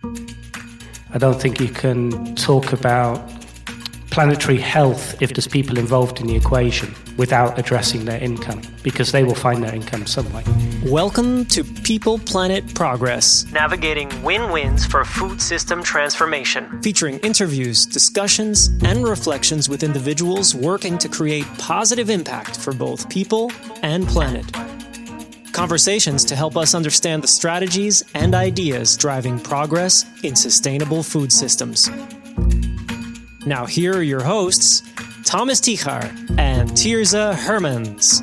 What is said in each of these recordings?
I don't think you can talk about planetary health if there's people involved in the equation without addressing their income, because they will find their income some way. Welcome to People Planet Progress, navigating win-wins for food system transformation, featuring interviews, discussions, and reflections with individuals working to create positive impact for both people and planet. Conversations to help us understand the strategies and ideas driving progress in sustainable food systems. Now here are your hosts, Thomas Tichar and Tirza Hermans.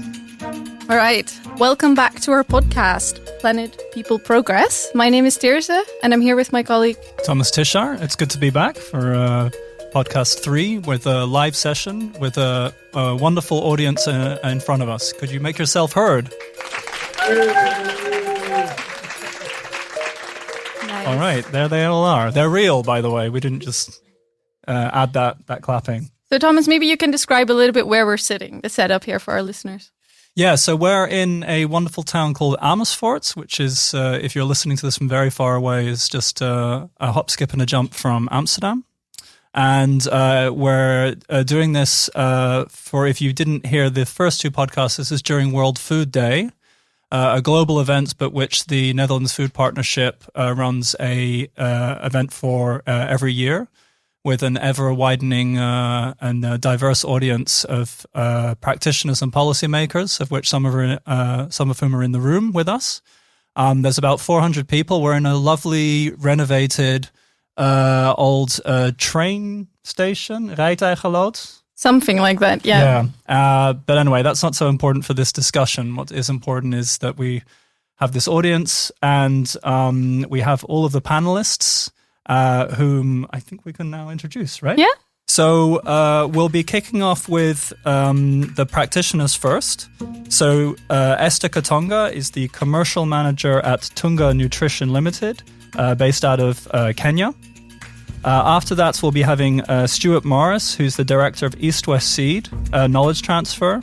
All right, welcome back to our podcast, Planet People Progress. My name is Tirza, and I'm here with my colleague Thomas Tichar. It's good to be back for podcast 3 with a live session with a wonderful audience in front of us. Could you make yourself heard? Nice. All right, there they all are. They're real, by the way. We didn't just add that clapping. So Thomas, maybe you can describe a little bit where we're sitting, the setup here for our listeners. Yeah, so we're in a wonderful town called Amersfoort, which is, if you're listening to this from very far away, is just a hop, skip and a jump from Amsterdam. And we're doing this for, if you didn't hear the first 2 podcasts, this is during World Food Day, a global event, but which the Netherlands Food Partnership runs a event for every year, with an ever-widening and diverse audience of practitioners and policymakers, of which some of whom are in the room with us. There's about 400 people. We're in a lovely, renovated, old train station, rijtuigenlood. Something like that, yeah. But anyway, that's not so important for this discussion. What is important is that we have this audience and we have all of the panelists, whom I think we can now introduce, right? Yeah. So we'll be kicking off with the practitioners first. So Esther Katonga is the commercial manager at Tunga Nutrition Limited, based out of Kenya. After that, we'll be having Stuart Morris, who's the director of East-West Seed, knowledge transfer.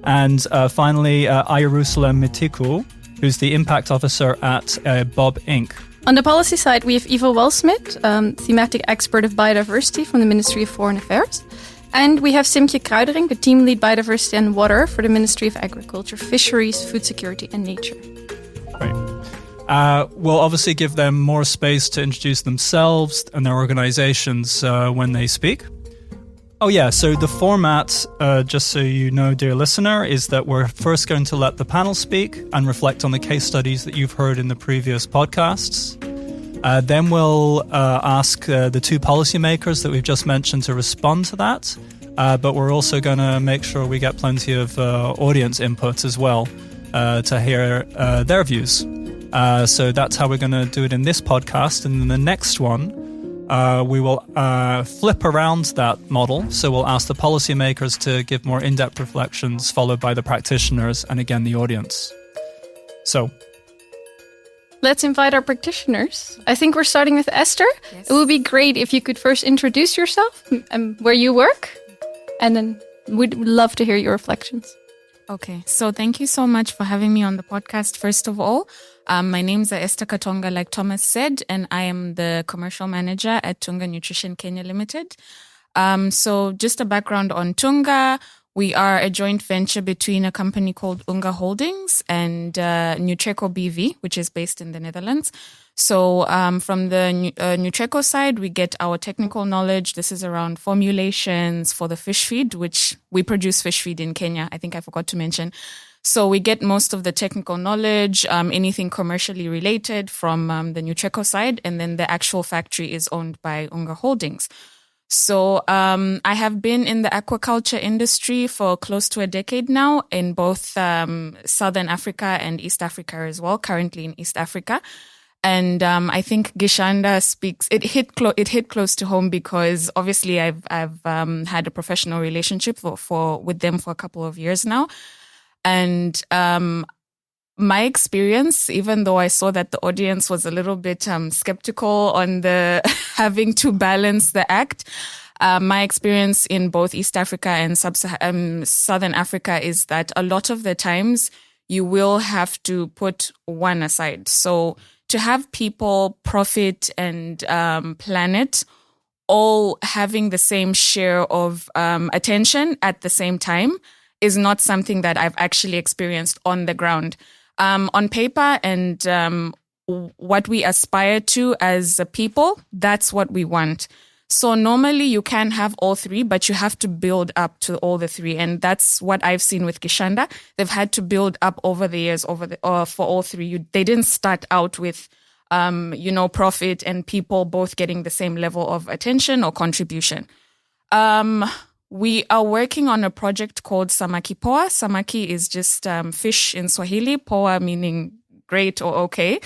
And finally, Ayur Saleem Mithuku, who's the impact officer at Bob Inc. On the policy side, we have Eva Walsmit, thematic expert of biodiversity from the Ministry of Foreign Affairs. And we have Simkje, Kruiderink, the team lead biodiversity and water for the Ministry of Agriculture, Fisheries, Food Security and Nature. Right. We'll obviously give them more space to introduce themselves and their organizations when they speak. Oh yeah, so the format, just so you know, dear listener, is that we're first going to let the panel speak and reflect on the case studies that you've heard in the previous podcasts. Then we'll ask the 2 policymakers that we've just mentioned to respond to that. But we're also going to make sure we get plenty of audience input as well to hear their views. So that's how we're going to do it in this podcast. And in the next one, we will flip around that model. So we'll ask the policymakers to give more in-depth reflections, followed by the practitioners and again the audience. So let's invite our practitioners. I think we're starting with Esther. Yes. It would be great if you could first introduce yourself and where you work, and then we'd love to hear your reflections. Okay, so thank you so much for having me on the podcast, first of all. My name's Esther Katonga, like Thomas said, and I am the commercial manager at Tunga Nutrition Kenya Limited. So just a background on Tunga. We are a joint venture between a company called Unga Holdings and Nutreco BV, which is based in the Netherlands. So from the Nutreco side, we get our technical knowledge. This is around formulations for the fish feed, which we produce fish feed in Kenya. I think I forgot to mention. So we get most of the technical knowledge, anything commercially related from the Nutreco side, and then the actual factory is owned by Unga Holdings. So I have been in the aquaculture industry for close to a decade now in both Southern Africa and East Africa as well, currently in East Africa. And I think Gishanda speaks, it hit close to home because obviously I've had a professional relationship with them for a couple of years now. And my experience, even though I saw that the audience was a little bit skeptical on the having to balance the act, my experience in both East Africa and Southern Africa is that a lot of the times you will have to put one aside. So to have people, profit, and planet all having the same share of attention at the same time is not something that I've actually experienced on the ground. On paper and what we aspire to as a people, that's what we want. So normally you can have all three, but you have to build up to all the three. And that's what I've seen with Kishanda. They've had to build up over the years for all three. They didn't start out with, profit and people both getting the same level of attention or contribution. We are working on a project called Samaki Poa. Samaki is just fish in Swahili, Poa meaning great or okay.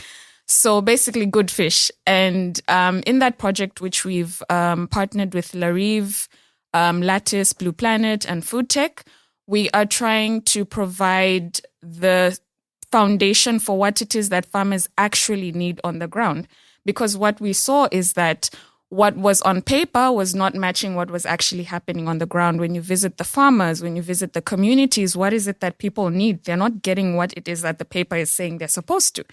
So basically good fish. And in that project, which we've partnered with Larive, Lattice, Blue Planet, and Food Tech, we are trying to provide the foundation for what it is that farmers actually need on the ground. Because what we saw is that what was on paper was not matching what was actually happening on the ground. When you visit the farmers, when you visit the communities, what is it that people need? They're not getting what it is that the paper is saying they're supposed to.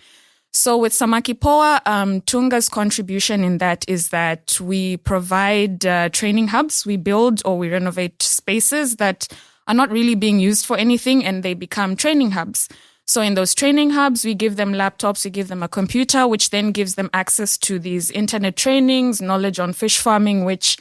So with Samaki Poa, Tunga's contribution in that is that we provide training hubs. We build or we renovate spaces that are not really being used for anything, and they become training hubs. So in those training hubs, we give them laptops, we give them a computer, which then gives them access to these internet trainings, knowledge on fish farming, which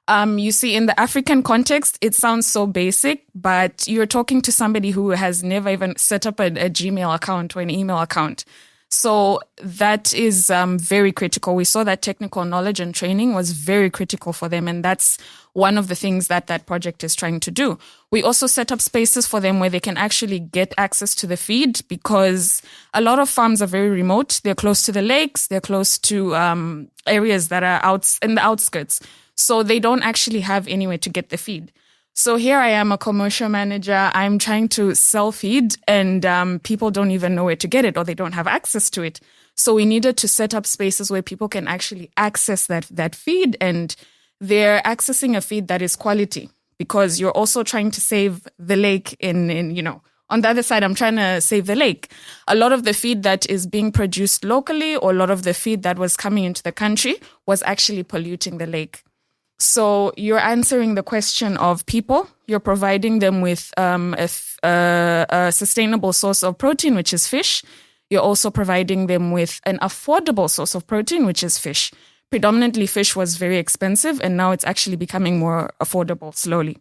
you see in the African context, it sounds so basic, but you're talking to somebody who has never even set up a Gmail account or an email account. So that is very critical. We saw that technical knowledge and training was very critical for them. And that's one of the things that project is trying to do. We also set up spaces for them where they can actually get access to the feed, because a lot of farms are very remote. They're close to the lakes. They're close to areas that are out in the outskirts. So they don't actually have anywhere to get the feed. So here I am, a commercial manager. I'm trying to sell feed, and people don't even know where to get it, or they don't have access to it. So we needed to set up spaces where people can actually access that feed, and they're accessing a feed that is quality, because you're also trying to save the lake in on the other side, I'm trying to save the lake. A lot of the feed that is being produced locally, or a lot of the feed that was coming into the country, was actually polluting the lake. So you're answering the question of people. You're providing them with a sustainable source of protein, which is fish. You're also providing them with an affordable source of protein, which is fish. Predominantly, fish was very expensive, and now it's actually becoming more affordable slowly.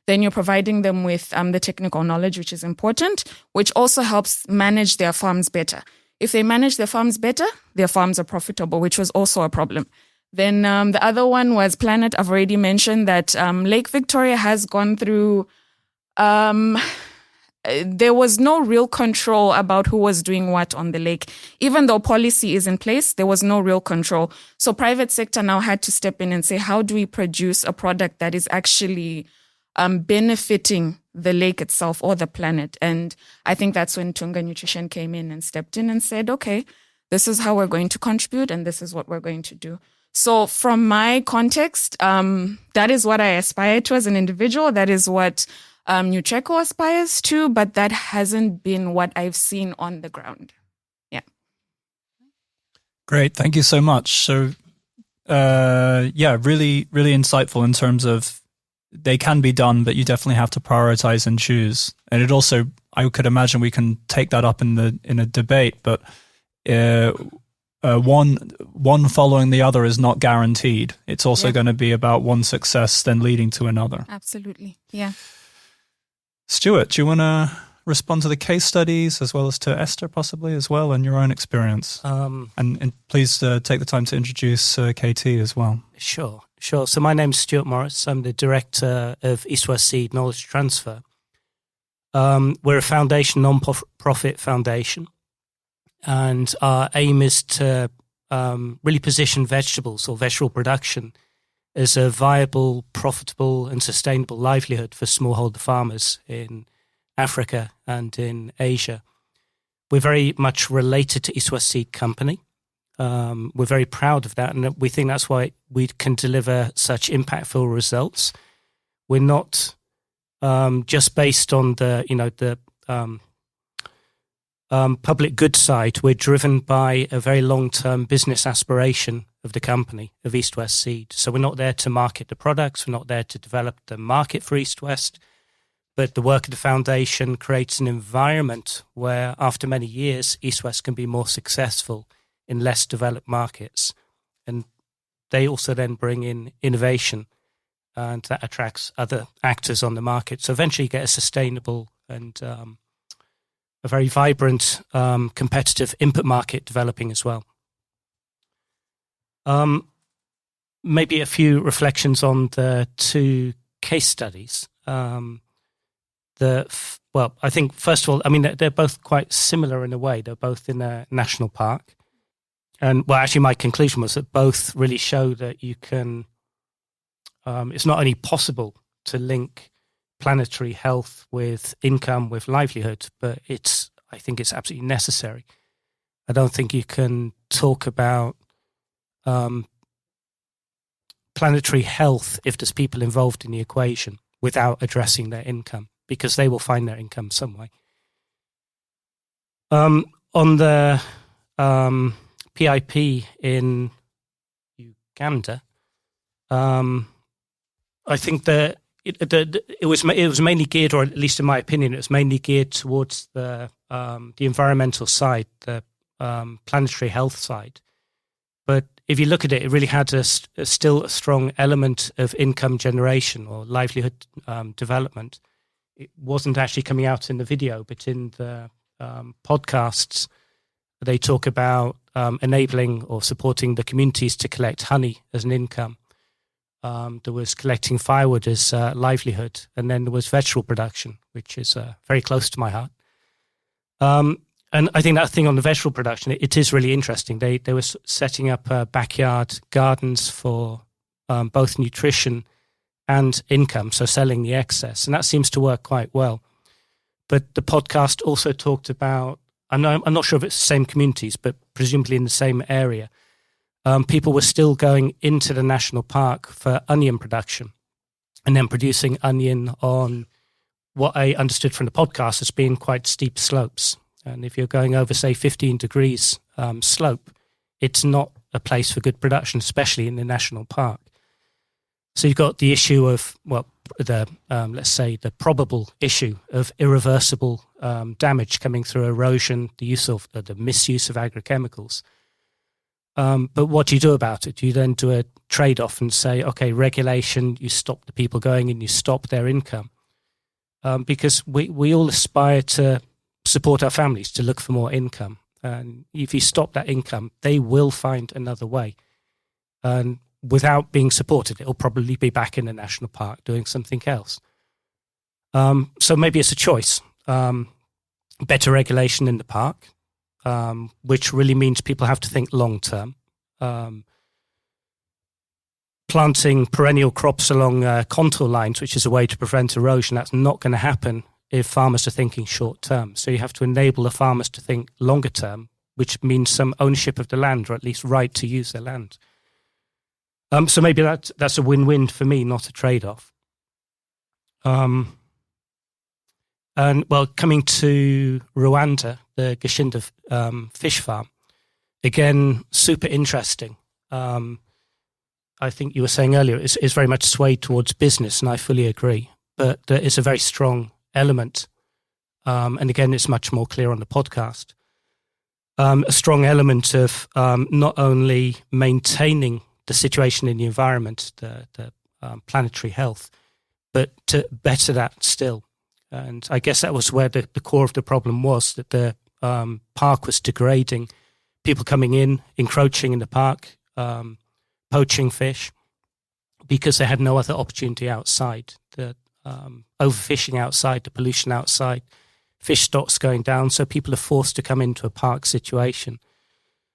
Then you're providing them with the technical knowledge, which is important, which also helps manage their farms better. If they manage their farms better, their farms are profitable, which was also a problem. Then the other one was Planet. I've already mentioned that Lake Victoria has gone through, there was no real control about who was doing what on the lake. Even though policy is in place, there was no real control. So private sector now had to step in and say, how do we produce a product that is actually benefiting the lake itself or the planet? And I think that's when Tunga Nutrition came in and stepped in and said, okay, this is how we're going to contribute, and this is what we're going to do. So from my context, that is what I aspire to as an individual. That is what Nutreco aspires to, but that hasn't been what I've seen on the ground. Yeah. Great. Thank you so much. So, really, really insightful in terms of they can be done, but you definitely have to prioritize and choose. And it also, I could imagine we can take that up in a debate, but one following the other is not guaranteed. It's also going to be about one success then leading to another. Absolutely. Yeah. Stuart, do you want to respond to the case studies as well as to Esther possibly as well and your own experience? And please take the time to introduce KT as well. Sure. So my name's Stuart Morris. I'm the director of East West Seed Knowledge Transfer. We're a foundation, non-profit foundation. And our aim is to really position vegetables or vegetable production as a viable, profitable and sustainable livelihood for smallholder farmers in Africa and in Asia. We're very much related to East West Seed Company. We're very proud of that, and we think that's why we can deliver such impactful results. We're not just based on the public good side, we're driven by a very long-term business aspiration of the company, of East West Seed. So we're not there to market the products, we're not there to develop the market for East West, but the work of the foundation creates an environment where, after many years, East West can be more successful in less developed markets. And they also then bring in innovation, and that attracts other actors on the market. So eventually you get a sustainable and a very vibrant, competitive input market developing as well. Maybe a few reflections on the two case studies. I think, first of all, I mean, they're both quite similar in a way. They're both in a national park. And, well, actually, my conclusion was that both really show that you can, it's not only possible to link planetary health with income, with livelihood, but I think it's absolutely necessary. I don't think you can talk about planetary health if there's people involved in the equation without addressing their income, because they will find their income some way. On the PIP in Uganda, I think that it was mainly geared, or at least in my opinion, it was mainly geared towards the environmental side, the planetary health side. But if you look at it, it really had still a strong element of income generation or livelihood development. It wasn't actually coming out in the video, but in the podcasts, they talk about enabling or supporting the communities to collect honey as an income. There was collecting firewood as livelihood, and then there was vegetable production, which is very close to my heart. And I think that thing on the vegetable production, it is really interesting. They were setting up backyard gardens for both nutrition and income, so selling the excess, and that seems to work quite well. But the podcast also talked about, I'm not sure if it's the same communities, but presumably in the same area, people were still going into the national park for onion production and then producing onion on what I understood from the podcast as being quite steep slopes. And if you're going over, say, 15 degrees slope, it's not a place for good production, especially in the national park. So you've got the issue of, let's say, the probable issue of irreversible damage coming through erosion, the use of the misuse of agrochemicals. But what do you do about it? You then do a trade-off and say, okay, regulation, you stop the people going and you stop their income. Because we all aspire to support our families, to look for more income. And if you stop that income, they will find another way. And without being supported, it'll probably be back in the national park doing something else. So maybe it's a choice. Better regulation in the park, which really means people have to think long-term. Planting perennial crops along contour lines, which is a way to prevent erosion, that's not going to happen if farmers are thinking short-term. So you have to enable the farmers to think longer-term, which means some ownership of the land, or at least right to use their land. So maybe that's a win-win for me, not a trade-off. And, well, coming to Rwanda, the Gashinda fish farm, again, super interesting. I think you were saying earlier, it's very much swayed towards business, and I fully agree. But there is a very strong element, and again, it's much more clear on the podcast, a strong element of not only maintaining the situation in the environment, the planetary health, but to better that still. And I guess that was where the core of the problem was, that the park was degrading, people coming in, encroaching in the park, poaching fish, because they had no other opportunity outside. The overfishing outside, the pollution outside, fish stocks going down, so people are forced to come into a park situation.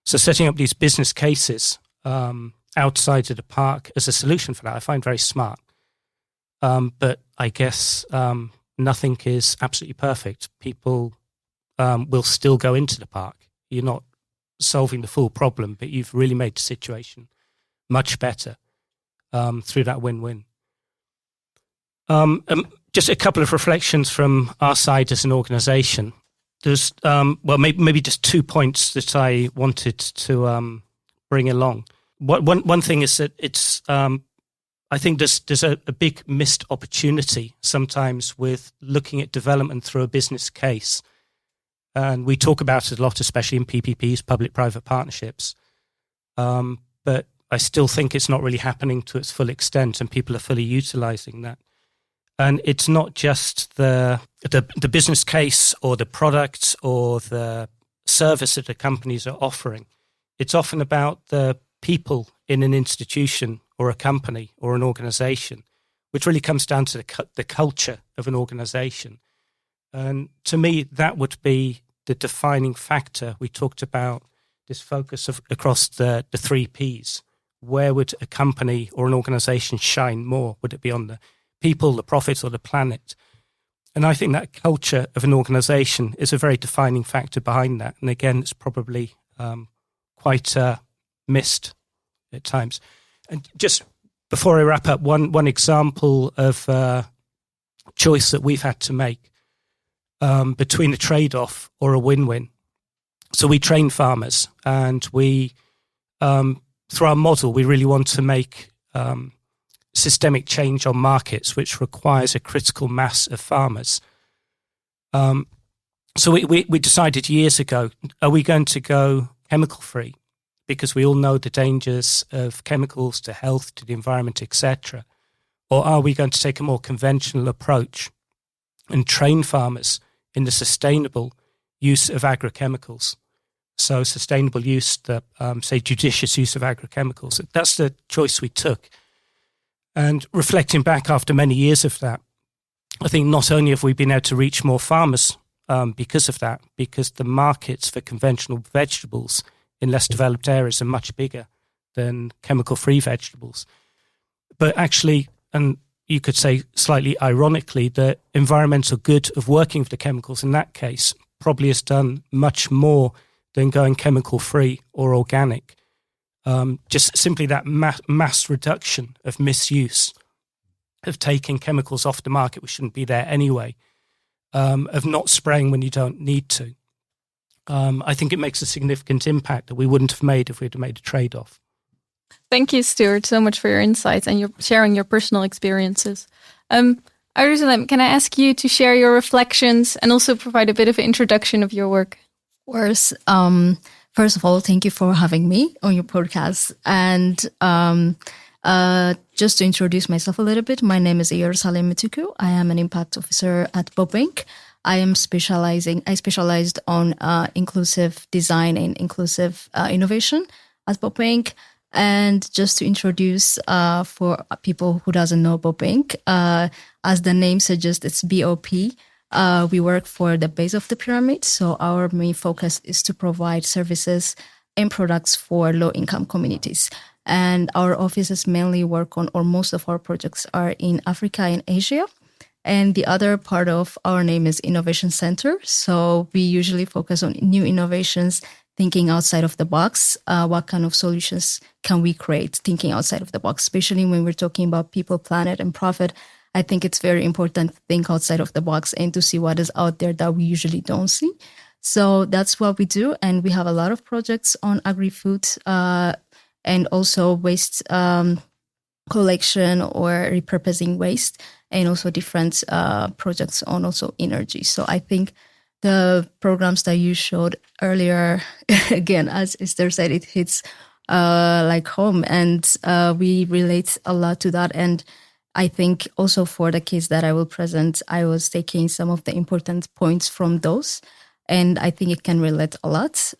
So setting up these business cases outside of the park as a solution for that, I find very smart. But I guess nothing is absolutely perfect. People will still go into the park. You're not solving the full problem, but you've really made the situation much better through that win-win. Just a couple of reflections from our side as an organisation. There's maybe just 2 points that I wanted to bring along. One thing is that it's I think there's a big missed opportunity sometimes with looking at development through a business case, and we talk about it a lot, especially in PPPs, public-private partnerships. But I still think it's not really happening to its full extent, and people are fully utilising that. And it's not just the business case or the product or the service that the companies are offering. It's often about the people in an institution or a company or an organisation, which really comes down to the culture of an organisation. And to me, that would be the defining factor. We talked about this focus across the 3 Ps. Where would a company or an organisation shine more? Would it be on the people, the profit, or the planet? And I think that culture of an organisation is a very defining factor behind that. And again, it's probably quite missed at times. And just before I wrap up, one example of choice that we've had to make between a trade-off or a win-win. So we train farmers, and we, through our model, we really want to make systemic change on markets, which requires a critical mass of farmers. So we decided years ago, are we going to go chemical-free? Because we all know the dangers of chemicals to health, to the environment, etc. Or are we going to take a more conventional approach and train farmers in the sustainable use of agrochemicals? So sustainable use, say judicious use of agrochemicals. That's the choice we took. And reflecting back after many years of that, I think not only have we been able to reach more farmers because of that, because the markets for conventional vegetables in less developed areas are much bigger than chemical-free vegetables. But actually, and you could say slightly ironically, the environmental good of working with the chemicals in that case probably has done much more than going chemical-free or organic. Just simply that mass reduction of misuse, of taking chemicals off the market which shouldn't be there anyway, of not spraying when you don't need to. I think it makes a significant impact that we wouldn't have made if we had made a trade-off. Thank you, Stuart, so much for your insights and your sharing your personal experiences. Ayur Saleem, can I ask you to share your reflections and also provide a bit of an introduction of your work? Of course. First of all, thank you for having me on your podcast. And just to introduce myself a little bit, my name is Ayur Saleem Mithuku. I am an impact officer at Bobbank. I specialized on inclusive design and inclusive innovation at Bobbank. And just to introduce for people who doesn't know Bobbank, as the name suggests, it's BOP. We work for the base of the pyramid. So our main focus is to provide services and products for low-income communities. And our offices mainly work on, or most of our projects are in Africa and Asia. And the other part of our name is Innovation Center. So we usually focus on new innovations, thinking outside of the box. What kind of solutions can we create, thinking outside of the box, especially when we're talking about people, planet, and profit. I think it's very important to think outside of the box and to see what is out there that we usually don't see. So that's what we do. And we have a lot of projects on agri-food and also waste collection or repurposing waste, and also different projects on also energy. So I think the programs that you showed earlier, again, as Esther said, it hits like home, and we relate a lot to that. And I think also for the case that I will present, I was taking some of the important points from those, and I think it can relate a lot.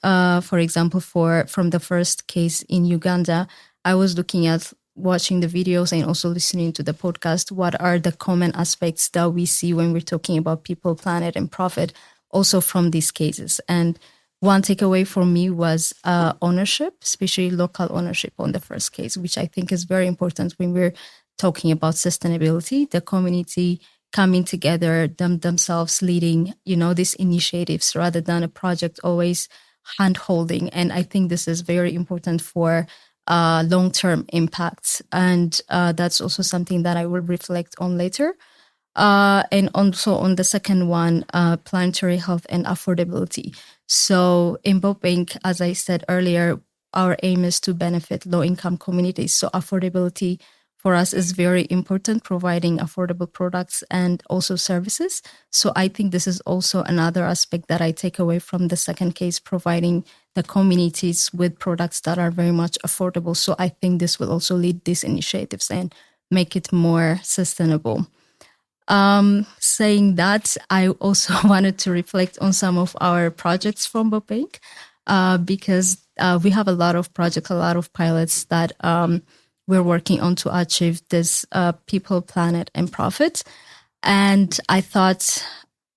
For example, from the first case in Uganda, I was looking at watching the videos and also listening to the podcast. What are the common aspects that we see when we're talking about people, planet, and profit, also from these cases? And one takeaway for me was ownership, especially local ownership on the first case, which I think is very important when we're talking about sustainability, the community coming together, themselves leading, these initiatives rather than a project always hand-holding. And I think this is very important for long-term impacts. And that's also something that I will reflect on later. And also on the second one, planetary health and affordability. So in Bopink, as I said earlier, our aim is to benefit low-income communities. So affordability for us is very important, providing affordable products and also services. So I think this is also another aspect that I take away from the second case, providing the communities with products that are very much affordable. So I think this will also lead these initiatives and make it more sustainable. Saying that, I also wanted to reflect on some of our projects from Bopink, because we have a lot of projects, a lot of pilots that we're working on to achieve this people, planet, and profit. And I thought,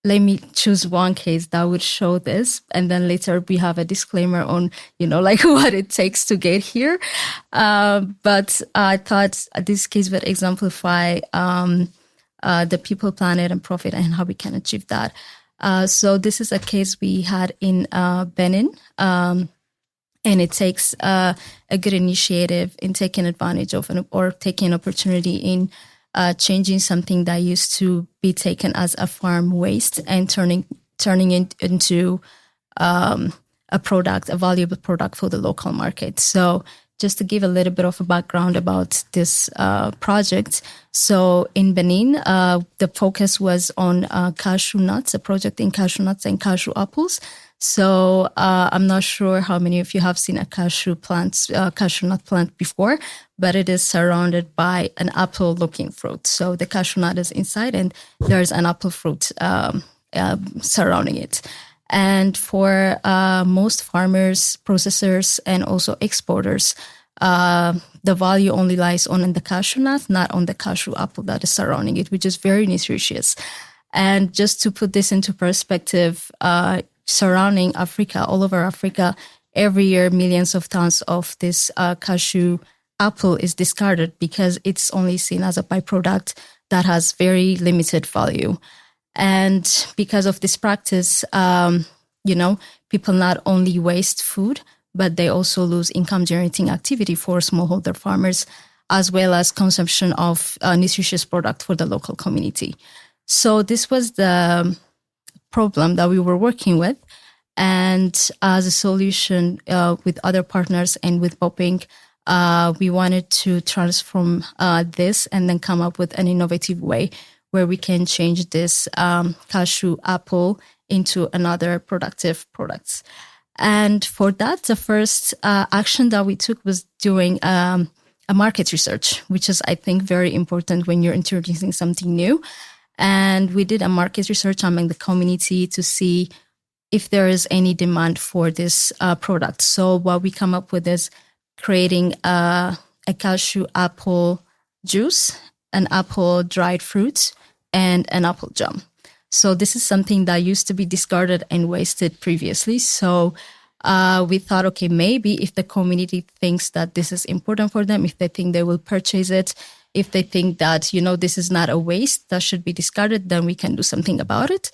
let me choose one case that would show this. And then later we have a disclaimer on, like what it takes to get here. But I thought this case would exemplify the people, planet, and profit and how we can achieve that. So this is a case we had in Benin. And it takes a good initiative in taking advantage of or taking an opportunity in changing something that used to be taken as a farm waste and turning it into a product, a valuable product for the local market. So just to give a little bit of a background about this project. So in Benin, the focus was on cashew nuts, a project in cashew nuts and cashew apples. So I'm not sure how many of you have seen a cashew nut plant before, but it is surrounded by an apple-looking fruit. So the cashew nut is inside, and there's an apple fruit surrounding it. And for most farmers, processors, and also exporters, the value only lies on the cashew nut, not on the cashew apple that is surrounding it, which is very nutritious. And just to put this into perspective, surrounding Africa, all over Africa, every year millions of tons of this cashew apple is discarded because it's only seen as a byproduct that has very limited value. And because of this practice, people not only waste food, but they also lose income-generating activity for smallholder farmers, as well as consumption of nutritious product for the local community. So this was the problem that we were working with. And as a solution with other partners and with Bopink, we wanted to transform this and then come up with an innovative way where we can change this cashew apple into another productive products. And for that, the first action that we took was doing a market research, which is, I think, very important when you're introducing something new. And we did a market research among the community to see if there is any demand for this product. So what we come up with is creating a cashew apple juice, an apple dried fruit, and an apple jam. So this is something that used to be discarded and wasted previously. So we thought, okay, maybe if the community thinks that this is important for them, if they think they will purchase it, if they think that, this is not a waste that should be discarded, then we can do something about it.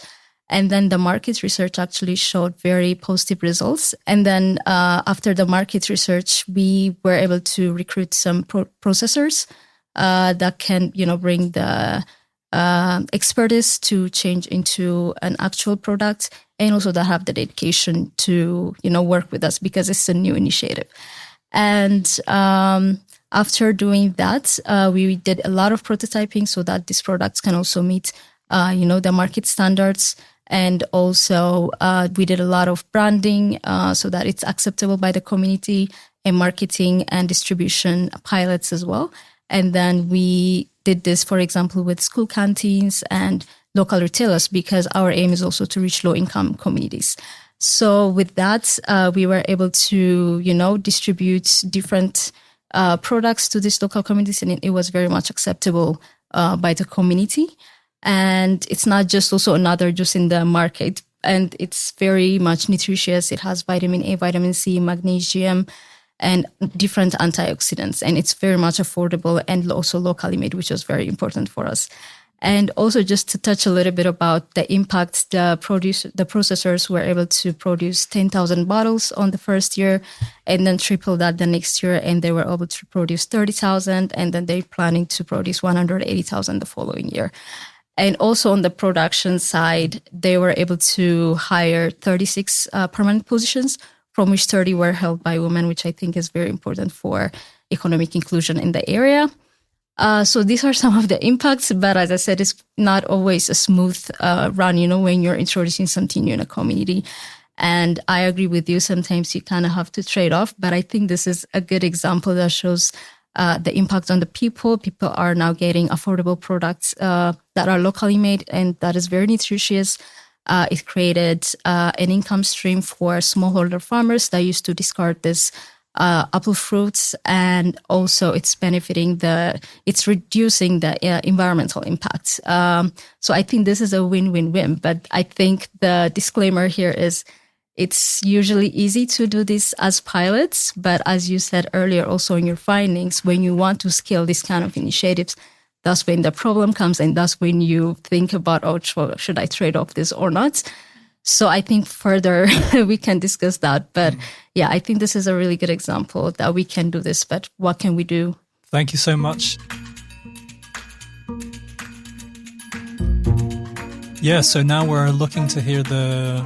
And then the market research actually showed very positive results. And then after the market research, we were able to recruit some processors that can, bring the expertise to change into an actual product, and also that have the dedication to, work with us because it's a new initiative. And after doing that, we did a lot of prototyping so that these products can also meet, the market standards. And also we did a lot of branding so that it's acceptable by the community, and marketing and distribution pilots as well. And then we did this, for example, with school canteens and local retailers, because our aim is also to reach low-income communities. So with that, we were able to, distribute different products to these local communities, and it was very much acceptable by the community. And it's not just also another juice in the market, and it's very much nutritious. It has vitamin A, vitamin C, magnesium, and different antioxidants. And it's very much affordable and also locally made, which was very important for us. And also just to touch a little bit about the impact, the processors were able to produce 10,000 bottles on the first year, and then triple that the next year. And they were able to produce 30,000, and then they're planning to produce 180,000 the following year. And also on the production side, they were able to hire 36 permanent positions, from which 30 were held by women, which I think is very important for economic inclusion in the area. So these are some of the impacts, but as I said, it's not always a smooth run, when you're introducing something new in a community. And I agree with you, sometimes you kind of have to trade off, but I think this is a good example that shows the impact on the people. People are now getting affordable products that are locally made, and that is very nutritious. It created an income stream for smallholder farmers that used to discard this apple fruits, and also it's it's reducing the environmental impact. So I think this is a win-win-win. But I think the disclaimer here is it's usually easy to do this as pilots, but as you said earlier, also in your findings, when you want to scale this kind of initiatives, that's when the problem comes, and that's when you think about, should I trade off this or not? So I think further we can discuss that. But yeah, I think this is a really good example that we can do this, but what can we do? Thank you so much. Yeah, so now we're looking to hear the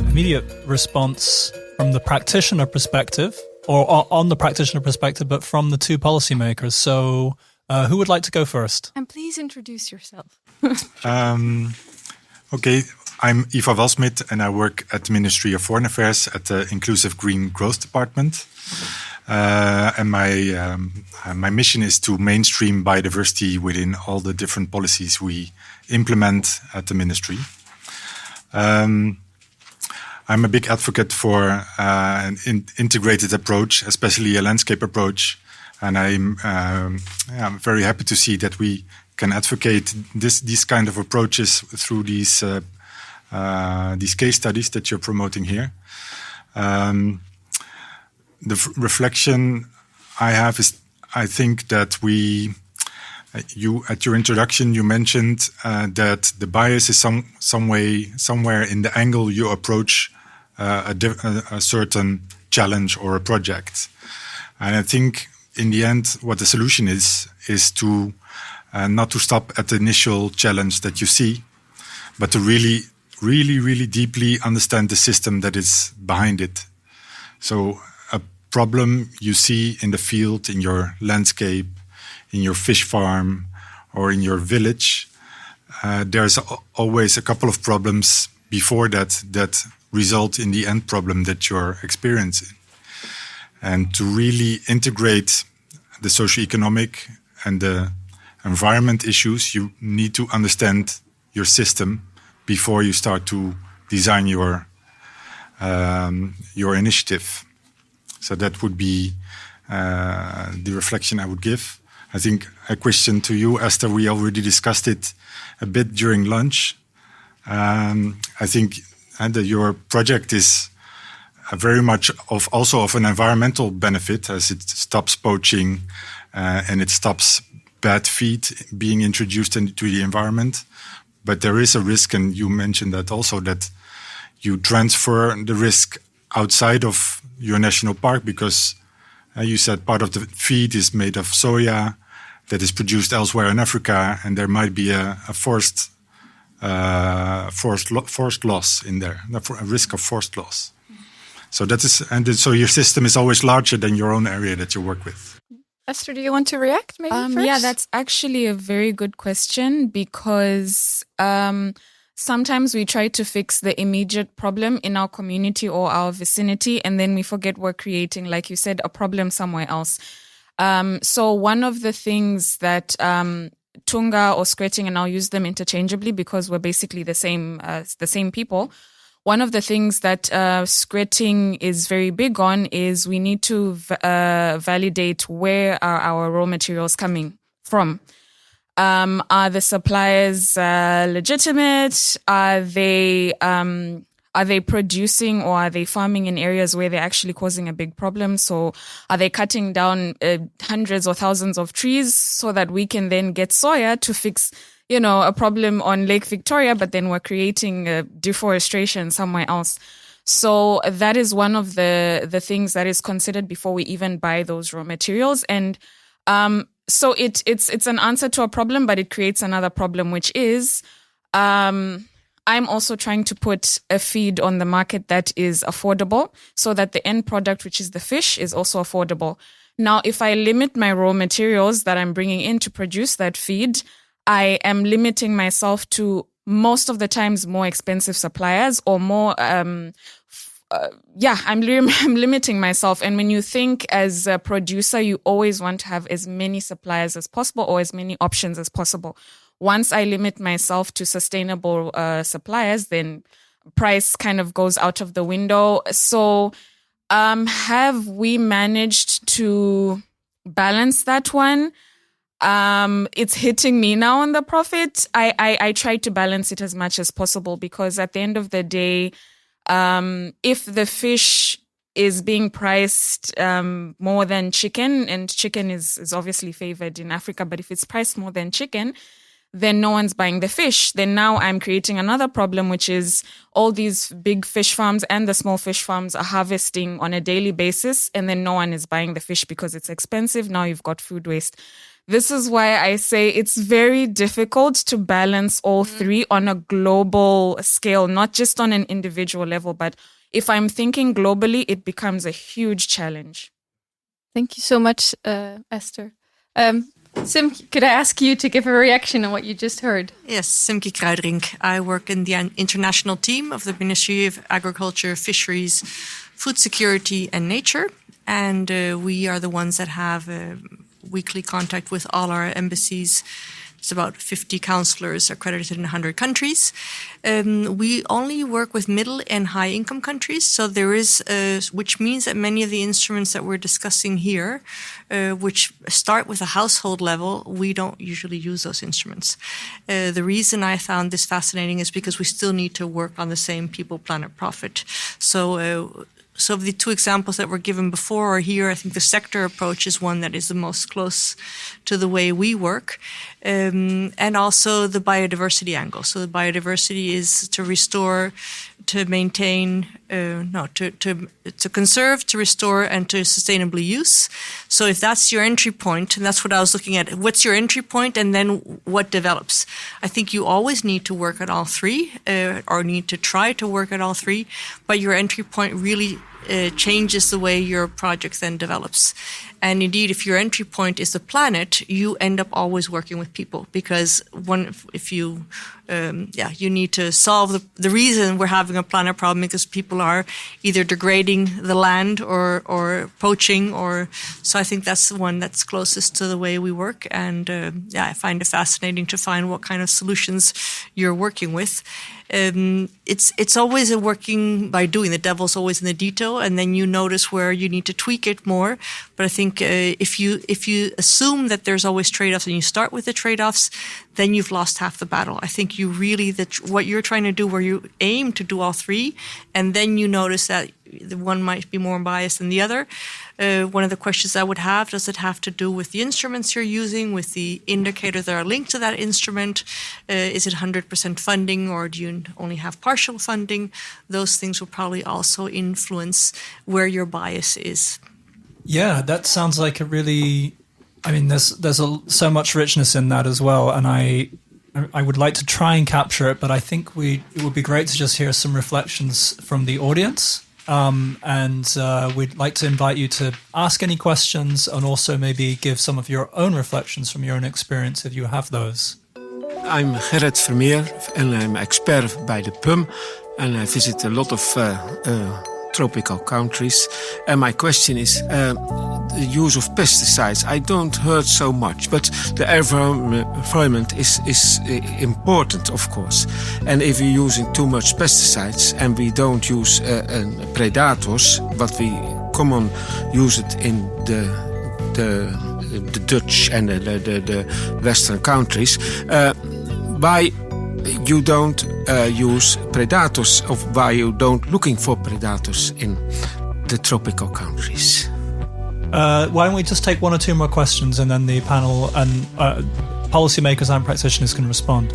immediate response from the practitioner perspective, or on the practitioner perspective, but from the two policymakers. So who would like to go first? And please introduce yourself. Okay, I'm Eva Walsmit, and I work at the Ministry of Foreign Affairs at the Inclusive Green Growth Department. And my mission is to mainstream biodiversity within all the different policies we implement at the ministry. I'm a big advocate for an integrated approach, especially a landscape approach. And I'm very happy to see that we can advocate these kind of approaches through these case studies that you're promoting here. The reflection I have is, I think that you at your introduction, you mentioned that the bias is somewhere in the angle you approach a certain challenge or a project. And I think in the end, what the solution is to not to stop at the initial challenge that you see, but to really deeply understand the system that is behind it. So a problem you see in the field, in your landscape, in your fish farm, or in your village, there's always a couple of problems before that result in the end problem that you're experiencing. And to really integrate the socioeconomic and the environment issues, you need to understand your system before you start to design your initiative. So that would be the reflection I would give. I think a question to you, Esther, we already discussed it a bit during lunch. I think your project is very much also of an environmental benefit, as it stops poaching and it stops bad feed being introduced into the environment. But there is a risk, and you mentioned that also, that you transfer the risk outside of your national park, because you said part of the feed is made of soya that is produced elsewhere in Africa, and there might be a forced loss in there, a risk of forced loss. So that is, and so your system is always larger than your own area that you work with. Esther, do you want to react maybe first? Yeah, that's actually a very good question, because sometimes we try to fix the immediate problem in our community or our vicinity, and then we forget we're creating, like you said, a problem somewhere else. So one of the things that Tunga or Skretting, and I'll use them interchangeably because we're basically the same people. One of the things that Skretting is very big on is we need to validate where are our raw materials coming from. Are the suppliers legitimate? Are they producing, or are they farming in areas where they're actually causing a big problem? So are they cutting down hundreds or thousands of trees so that we can then get soya to fix, a problem on Lake Victoria, but then we're creating deforestation somewhere else. So that is one of the things that is considered before we even buy those raw materials. And So it's an answer to a problem, but it creates another problem, which is I'm also trying to put a feed on the market that is affordable so that the end product, which is the fish, is also affordable. Now, if I limit my raw materials that I'm bringing in to produce that feed, I am limiting myself to most of the times more expensive suppliers or more I'm limiting myself. And when you think as a producer, you always want to have as many suppliers as possible or as many options as possible. Once I limit myself to sustainable suppliers, then price kind of goes out of the window. So have we managed to balance that one? It's hitting me now on the profit. I try to balance it as much as possible because at the end of the day, if the fish is being priced more than chicken, and chicken is obviously favored in Africa, but if it's priced more than chicken, then no one's buying the fish. Then now I'm creating another problem, which is all these big fish farms and the small fish farms are harvesting on a daily basis, and then no one is buying the fish because it's expensive. Now you've got food waste. This is why I say it's very difficult to balance all three on a global scale, not just on an individual level. But if I'm thinking globally, it becomes a huge challenge. Thank you so much, Esther. Simkje, could I ask you to give a reaction on what you just heard? Yes, Simkje Kruiderink. I work in the international team of the Ministry of Agriculture, Fisheries, Food Security and Nature. And we are the ones that have weekly contact with all our embassies. It's about 50 counselors accredited in 100 countries. We only work with middle and high income countries. So there is, which means that many of the instruments that we're discussing here, which start with a household level, we don't usually use those instruments. The reason I found this fascinating is because we still need to work on the same people, planet, profit. So of the two examples that were given before or here, I think the sector approach is one that is the most close to the way we work. And also the biodiversity angle. So the biodiversity is to restore, to maintain, to conserve, to restore, and to sustainably use. So if that's your entry point, and that's what I was looking at, what's your entry point and then what develops? I think you always need to work at all three, or need to try to work at all three, but your entry point really changes the way your project then develops. And indeed, if your entry point is the planet, you end up always working with people because you need to solve the reason we're having a planet problem because people are either degrading the land or poaching so I think that's the one that's closest to the way we work. And I find it fascinating to find what kind of solutions you're working with. It's always a working by doing. The devil's always in the detail, and then you notice where you need to tweak it more. But I think if you assume that there's always trade-offs and you start with the trade-offs, then you've lost half the battle. I think you really what you're trying to do, where you aim to do all three, and then you notice that the one might be more biased than the other. One of the questions I would have, does it have to do with the instruments you're using, with the indicators that are linked to that instrument? Is it 100% funding or do you only have partial funding? Those things will probably also influence where your bias is. Yeah, that sounds like a really... I mean, there's so much richness in that as well, and I would like to try and capture it, but I think it would be great to just hear some reflections from the audience. And we'd like to invite you to ask any questions and also maybe give some of your own reflections from your own experience if you have those. I'm Gerrit Vermeer and I'm expert by the PUM and I visit a lot of tropical countries. And my question is the use of pesticides. I don't heard so much, but the environment is important, of course. And if we're using too much pesticides and we don't use predators, but we common use it in the Dutch and the Western countries, why you don't use predators, or why you don't looking for predators in the tropical countries? Why don't we just take one or two more questions and then the panel and policymakers and practitioners can respond.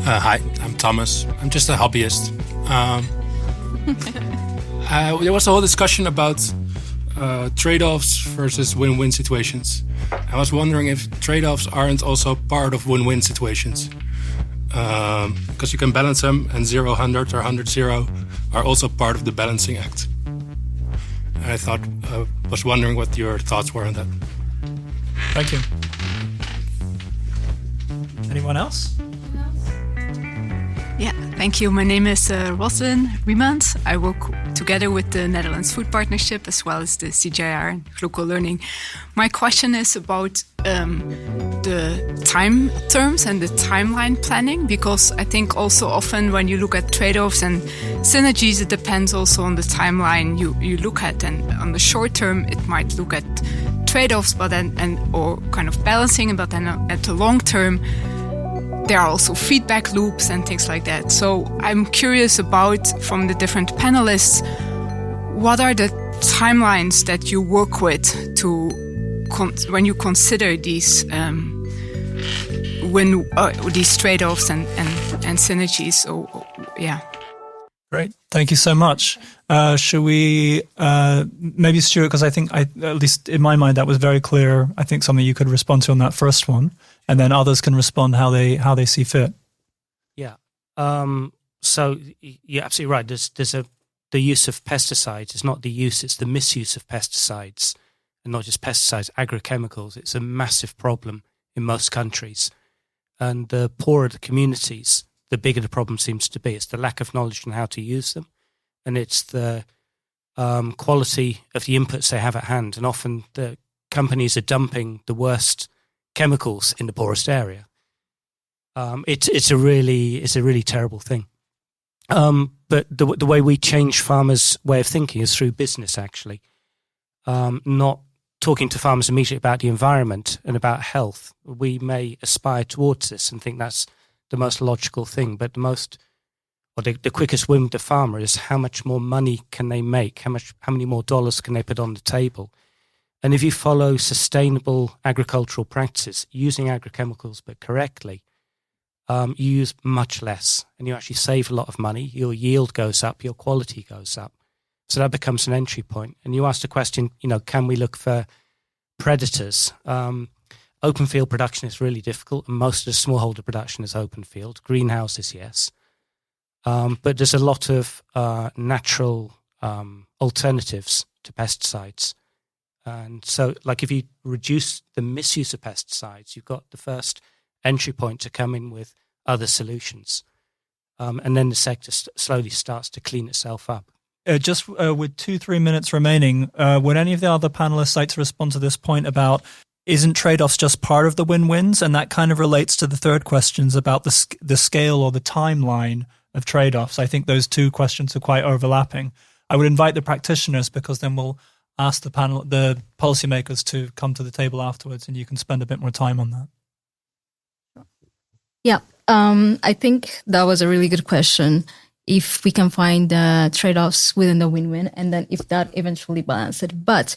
Hi, I'm Thomas. I'm just a hobbyist. There was a whole discussion about trade-offs versus win-win situations. I was wondering if trade-offs aren't also part of win-win situations. Because you can balance them, and 0-100 or 100-0 are also part of the balancing act. And I was wondering what your thoughts were on that. Thank you. Anyone else? Yeah, thank you. My name is Walsmit Hermans. I work together with the Netherlands Food Partnership as well as the CGIAR and Local Learning. My question is about the time terms and the timeline planning, because I think also often when you look at trade-offs and synergies, it depends also on the timeline you look at. And on the short term, it might look at trade-offs, but or kind of balancing, but then at the long term, there are also feedback loops and things like that. So I'm curious about, from the different panelists, what are the timelines that you work with to when you consider these these trade-offs and synergies? So yeah. Great, thank you so much. Should we maybe Stuart? Because I think at least in my mind that was very clear. I think something you could respond to on that first one. And then others can respond how they see fit. Yeah. So you're absolutely right. There's the use of pesticides. It's not the use; it's the misuse of pesticides, and not just pesticides, agrochemicals. It's a massive problem in most countries, and the poorer the communities, the bigger the problem seems to be. It's the lack of knowledge on how to use them, and it's the quality of the inputs they have at hand. And often the companies are dumping the worst chemicals in the poorest area. It's a really terrible thing. But the way we change farmers' way of thinking is through business, actually. Not talking to farmers immediately about the environment and about health. We may aspire towards this and think that's the most logical thing, but the quickest win with the farmer is how much more money can they make, how many more dollars can they put on the table. And if you follow sustainable agricultural practices, using agrochemicals but correctly, you use much less and you actually save a lot of money. Your yield goes up, your quality goes up. So that becomes an entry point. And you asked the question, can we look for predators? Open field production is really difficult, and most of the smallholder production is open field. Greenhouses, yes. But there's a lot of natural alternatives to pesticides. And so, if you reduce the misuse of pesticides, you've got the first entry point to come in with other solutions. And then the sector slowly starts to clean itself up. Just with 2-3 minutes remaining, would any of the other panelists like to respond to this point about, isn't trade-offs just part of the win-wins? And that kind of relates to the third questions about the scale or the timeline of trade-offs. I think those two questions are quite overlapping. I would invite the practitioners, because then we'll ask the policymakers to come to the table afterwards, and you can spend a bit more time on that. Yeah, I think that was a really good question. If we can find trade-offs within the win-win, and then if that eventually balances it. But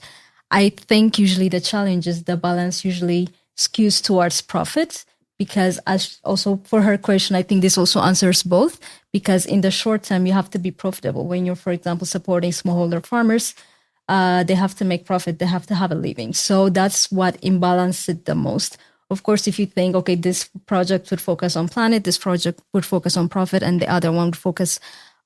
I think usually the challenge is the balance usually skews towards profit, because as also for her question, I think this also answers both, because in the short term, you have to be profitable. When you're, for example, supporting smallholder farmers, they have to make profit, they have to have a living. So that's what imbalances it the most. Of course, if you think, okay, this project would focus on planet, this project would focus on profit, and the other one would focus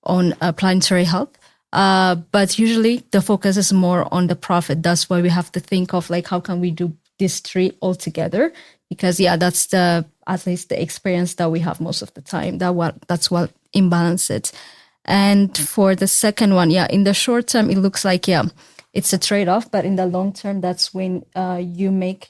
on planetary health. But usually the focus is more on the profit. That's why we have to think of how can we do these three all together? Because that's at least the experience that we have most of the time. That's what imbalances it. And for the second one, in the short term, it looks like, it's a trade-off, but in the long term, that's when you make,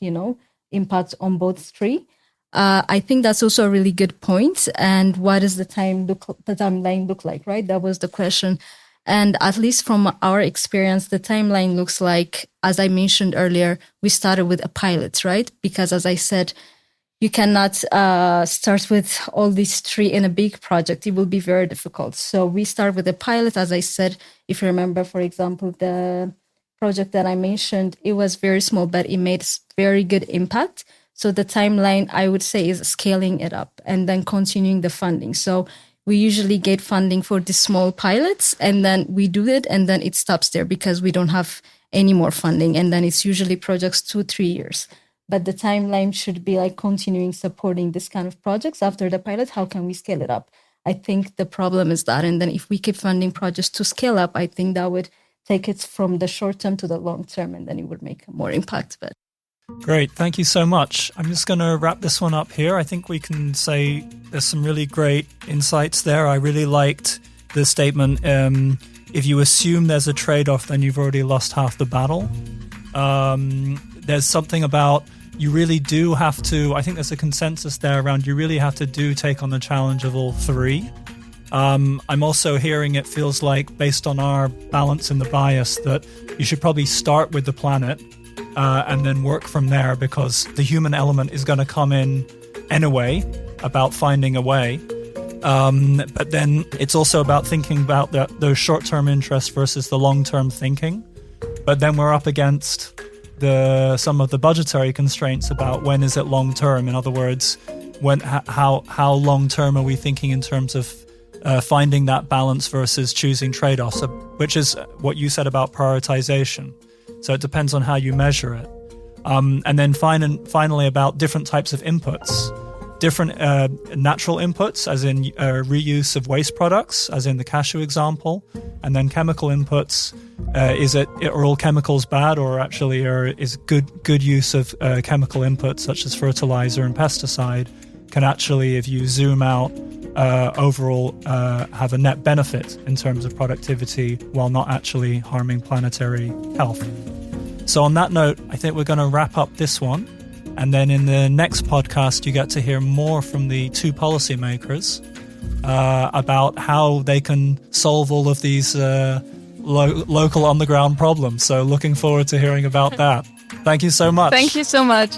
impact on both three. I think that's also a really good point. And what does the timeline look like, right? That was the question. And at least from our experience, the timeline looks like, as I mentioned earlier, we started with a pilot, right? Because as I said, you cannot start with all these three in a big project. It will be very difficult. So we start with a pilot. As I said, if you remember, for example, the project that I mentioned, it was very small, but it made very good impact. So the timeline, I would say, is scaling it up and then continuing the funding. So we usually get funding for the small pilots, and then we do it, and then it stops there because we don't have any more funding. And then it's usually projects 2-3 years. But the timeline should be like continuing supporting this kind of projects after the pilot. How can we scale it up? I think the problem is that. And then if we keep funding projects to scale up, I think that would take it from the short term to the long term, and then it would make more impact. But great. Thank you so much. I'm just going to wrap this one up here. I think we can say there's some really great insights there. I really liked the statement, if you assume there's a trade-off, then you've already lost half the battle. There's something about you really do have to, I think there's a consensus there around you really have to take on the challenge of all three. I'm also hearing it feels like, based on our balance in the bias, that you should probably start with the planet and then work from there, because the human element is going to come in anyway about finding a way. But then it's also about thinking about those short-term interests versus the long-term thinking. But then we're up against some of the budgetary constraints about when is it long-term. In other words, how long-term are we thinking in terms of finding that balance versus choosing trade-offs, which is what you said about prioritization. So it depends on how you measure it. And then finally about different types of inputs. Different natural inputs, as in reuse of waste products, as in the cashew example, and then chemical inputs. Are all chemicals bad, or actually is good use of chemical inputs such as fertilizer and pesticide can actually, if you zoom out, overall have a net benefit in terms of productivity while not actually harming planetary health. So on that note, I think we're going to wrap up this one. And then in the next podcast, you get to hear more from the two policymakers about how they can solve all of these local on-the-ground problems. So looking forward to hearing about that. Thank you so much. Thank you so much.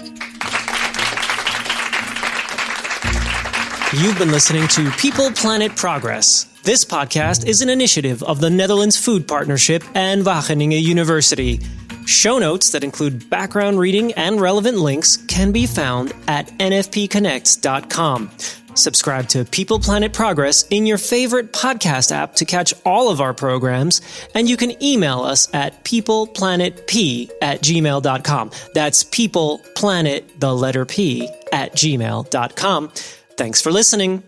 You've been listening to People, Planet, Progress. This podcast is an initiative of the Netherlands Food Partnership and Wageningen University. Show notes that include background reading and relevant links can be found at nfpconnects.com. Subscribe to People, Planet, Progress in your favorite podcast app to catch all of our programs, and you can email us at peopleplanetp@gmail.com. That's peopleplanet, the letter P, @gmail.com. Thanks for listening.